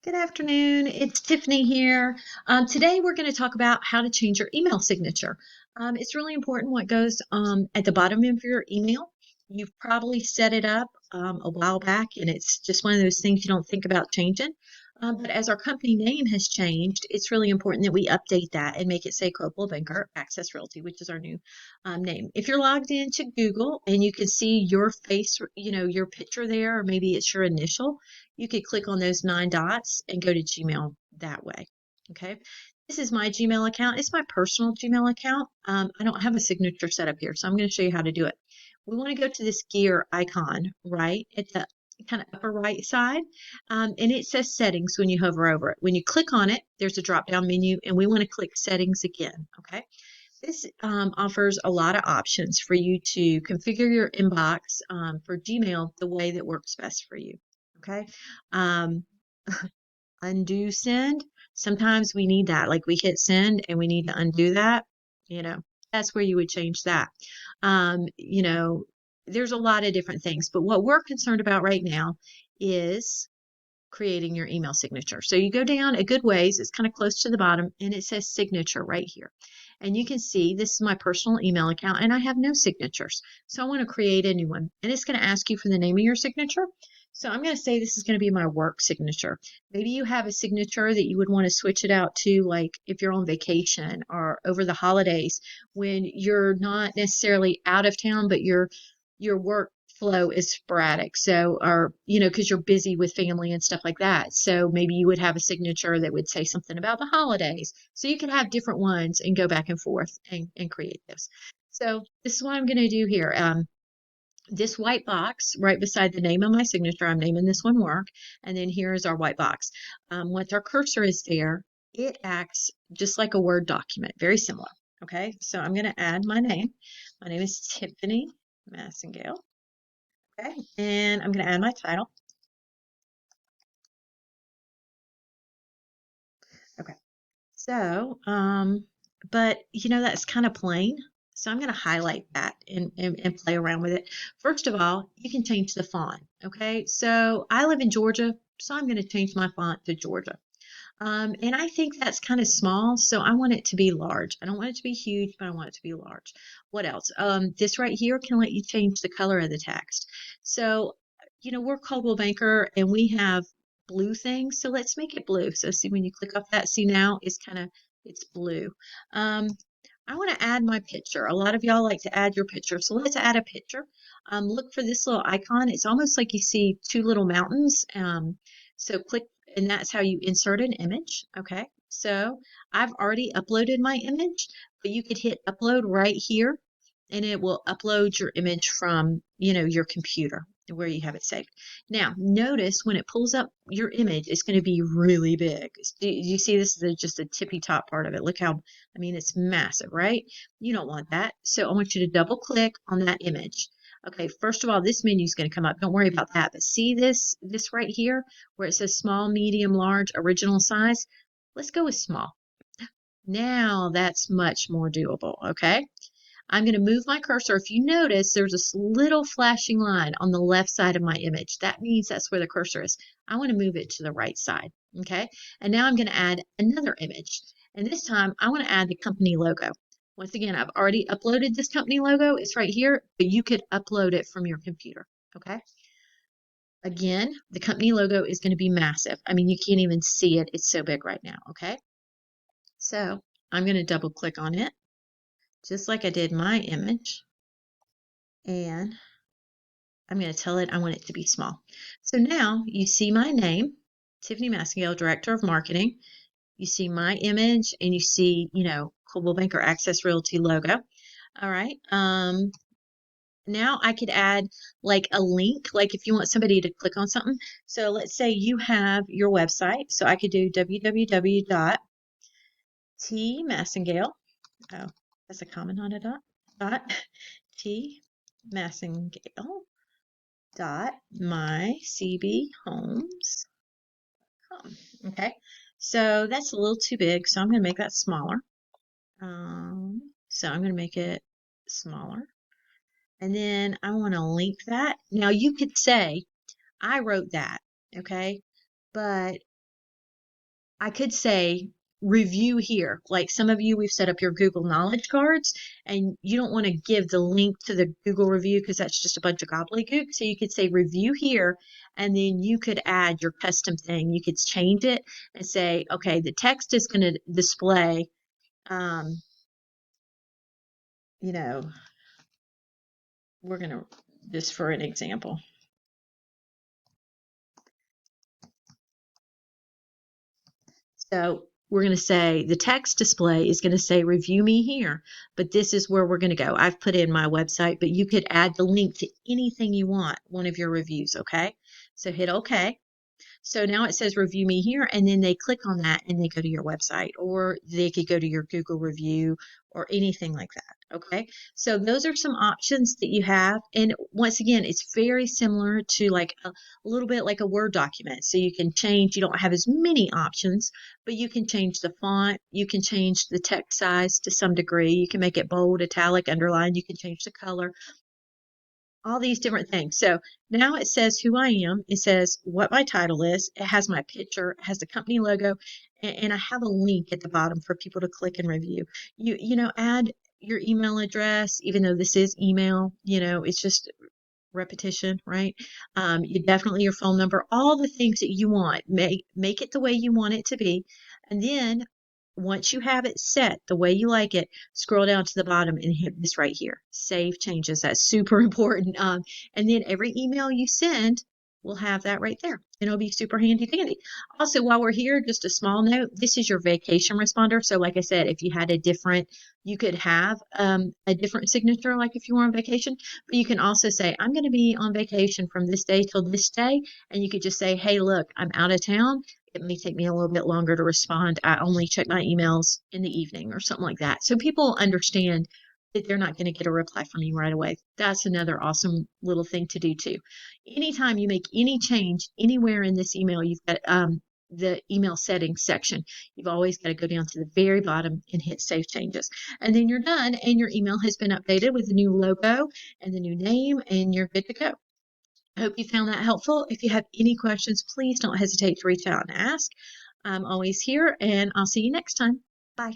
Good afternoon. It's Tiffany here. Today we're going to talk about how to change your email signature. It's really important what goes at the bottom of your email. You've probably set it up a while back, and it's just one of those things you don't think about changing. But as our company name has changed, it's really important that we update that and make it say Coldwell Banker Access Realty, which is our new name. If you're logged into Google and you can see your face, your picture there, or maybe it's your initial, you could click on those 9 dots and go to Gmail that way. Okay. This is my Gmail account. It's my personal Gmail account. I don't have a signature set up here, so I'm going to show you how to do it. We want to go to this gear icon right at the kind of upper right side, and it says settings when you hover over it. When you click on it, there's a drop down menu, and we want to click settings again. Okay. This offers a lot of options for you to configure your inbox for Gmail the way that works best for you. Okay. Um, Undo send. Sometimes we need that. Like we hit send and we need to undo that. You know, that's where you would change that. Um, you know, there's a lot of different things, but what we're concerned about right now is creating your email signature. So you go down a good ways, it's kind of close to the bottom, and it says signature right here. And you can see this is my personal email account, and I have no signatures. So I want to create a new one, and it's going to ask you for the name of your signature. So I'm going to say this is going to be my work signature. Maybe you have a signature that you would want to switch it out to, like if you're on vacation or over the holidays when you're not necessarily out of town, but your work flow is sporadic. So, or, because you're busy with family and stuff like that. So maybe you would have a signature that would say something about the holidays. So you can have different ones and go back and forth and create this. So this is what I'm going to do here. This white box right beside the name of my signature, I'm naming this one work. And then here is our white box. Once our cursor is there, it acts just like a Word document, very similar. Okay, so I'm going to add my name. My name is Tiffany Massengale. Okay, and I'm going to add my title. Okay, so, but that's kind of plain. So I'm going to highlight that and play around with it. First of all, you can change the font. Okay, so I live in Georgia, so I'm going to change my font to Georgia. And I think that's kind of small, so I want it to be large. I don't want it to be huge, but I want it to be large. What else? This right here can let you change the color of the text. So, we're Coldwell Banker and we have blue things, so let's make it blue. So see when you click off that, see now it's blue. Um, I want to add my picture. A lot of y'all like to add your picture, so let's add a picture. Look for this little icon. It's almost like you see two little mountains. So click, and that's how you insert an image. Okay, so I've already uploaded my image, but you could hit upload right here, and it will upload your image from, your computer where you have it saved. Now, notice when it pulls up your image, it's going to be really big. Do you see this is just a tippy top part of it? Look how, I mean, it's massive, right? You don't want that. So I want you to double click on that image. Okay, first of all, this menu is going to come up. Don't worry about that. But see this right here where it says small, medium, large, original size? Let's go with small. Now that's much more doable, okay? I'm going to move my cursor. If you notice, there's a little flashing line on the left side of my image. That means that's where the cursor is. I want to move it to the right side, okay? And now I'm going to add another image. And this time, I want to add the company logo. Once again, I've already uploaded this company logo. It's right here, but you could upload it from your computer, okay? Again, the company logo is going to be massive. I mean, you can't even see it. It's so big right now, okay? So I'm going to double click on it, just like I did my image. And I'm going to tell it I want it to be small. So now you see my name, Tiffany Massengale, Director of Marketing. You see my image and you see, Coldwell Banker Access Realty logo. All right. Now I could add like a link, like if you want somebody to click on something. So let's say you have your website. So I could do www.tmassengale. Oh, that's a comment on a dot. Tmassengale dot mycbhomes.com. Okay, so that's a little too big, so I'm going to make that smaller. So I'm going to make it smaller. And then I want to link that. Now you could say, I wrote that, okay? But I could say review here. Like some of you, we've set up your Google Knowledge cards, and you don't want to give the link to the Google review because that's just a bunch of gobbledygook. So you could say review here, and then you could add your custom thing. You could change it and say, okay, the text is going to display, um, you know, we're going to, just for an example. So we're going to say the text display is going to say review me here, but this is where we're going to go. I've put in my website, but you could add the link to anything you want, one of your reviews, okay? So hit OK. So now it says review me here, and then they click on that and they go to your website, or they could go to your Google review or anything like that. Okay. So those are some options that you have. And once again, it's very similar to like a little bit like a Word document. So you can change, you don't have as many options, but you can change the font, you can change the text size to some degree, you can make it bold, italic, underlined, you can change the color, all these different things. So now it says who I am. It says what my title is. It has my picture, it has the company logo, and I have a link at the bottom for people to click and review. Add your email address, even though this is email, it's just repetition, right? You definitely your phone number, all the things that you want. Make it the way you want it to be. And then once you have it set the way you like it, scroll down to the bottom and hit this right here. Save changes. That's super important. And then every email you send will have that right there. And it'll be super handy dandy. Also, while we're here, just a small note, this is your vacation responder. So like I said, if you had you could have a different signature, like if you were on vacation, but you can also say, I'm going to be on vacation from this day till this day. And you could just say, hey, look, I'm out of town. It may take me a little bit longer to respond. I only check my emails in the evening or something like that. So people understand that they're not going to get a reply from you right away. That's another awesome little thing to do too. Anytime you make any change anywhere in this email, you've got the email settings section. You've always got to go down to the very bottom and hit save changes. And then you're done and your email has been updated with the new logo and the new name and you're good to go. I hope you found that helpful. If you have any questions, please don't hesitate to reach out and ask. I'm always here, and I'll see you next time. Bye.